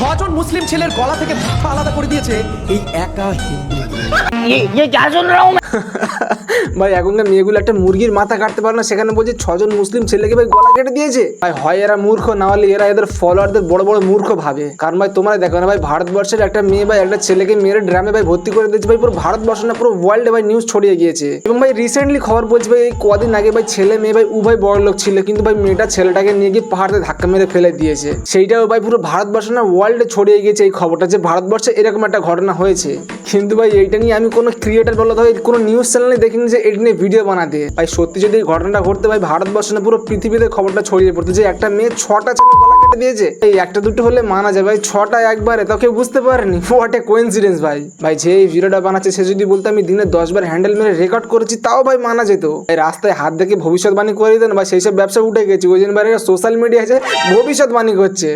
ছজন মুসলিম ছেলের গলা থেকে মুখটা আলাদা করে দিয়েছে এই একা হিন্দু। ভাই এখনকার মেয়েগুলো একটা মুরগির মাথা কাটতে পারে না, সেখানে বলছে 6 জন মুসলিম ছেলেকে ভাই গলা কেটে দিয়েছে। ভাই হয় এরা মূর্খ, না হলে এরা এদের ফলোয়ারদের বড় বড় মূর্খ ভাবে। কারণ ভাই তোমরা দেখো না ভাই, ভারতবর্ষের একটা মেয়ে ভাই একটা ছেলেকে মেরে ড্রামে ভাই ভর্তি করে দিয়েছে। ভাই পুরো ভারতবর্ষ না পুরো ওয়ার্ল্ডে ভাই নিউজ ছড়িয়ে গিয়েছে। এবং ভাই রিসেন্টলি খবর বলছে ভাই এই কদিন আগে ভাই ছেলে মেয়ে ভাই উভয় বড় লোক ছিল, কিন্তু ভাই মেয়েটা ছেলেটাকে নিয়ে গিয়ে পাহাড়ে ধাক্কা মেরে ফেলে দিয়েছে। সেইটাও ভাই পুরো ভারতবর্ষ না ওয়ার্ল্ডে ছড়িয়ে গিয়েছে এই খবরটা, যে ভারতবর্ষে এরকম একটা ঘটনা হয়েছে। কিন্তু ভাই এইটা নিয়ে আমি কোনো ক্রিয়েটার বলো ভাই কোনো নিউজ চ্যানেলে দেখিনি যে এটা নিয়ে ভিডিও বানাতে। ভাই সত্যি যদি এই ঘটনাটা ঘটতে ভাই ভারতবর্ষে না পুরো পৃথিবীতে খবরটা ছড়িয়ে পড়তো যে একটা মেয়ে 6টা ছেলের গলা কেটে দিয়েছে। এই একটা দুটো হলে মানা যায়, ভাই 6টা একবারে তাও কেউ বুঝতে পারেনি। হোয়াট এ কোইন্সিডেন্স ভাই। ভাই যে এই ভিডিওটা বানাচ্ছে সে যদি বলতো আমি দিনে 10 বার হ্যান্ডেল মেরে রেকর্ড করেছি, তাও ভাই মানা যেত। এই রাস্তায় হাত দেখে ভবিষ্যৎবাণী করে দিতেন ভাই, সেই সব ব্যবসা উঠে গেছে। ওই জন্য সোশ্যাল মিডিয়ায় ভবিষ্যৎবাণী করছে।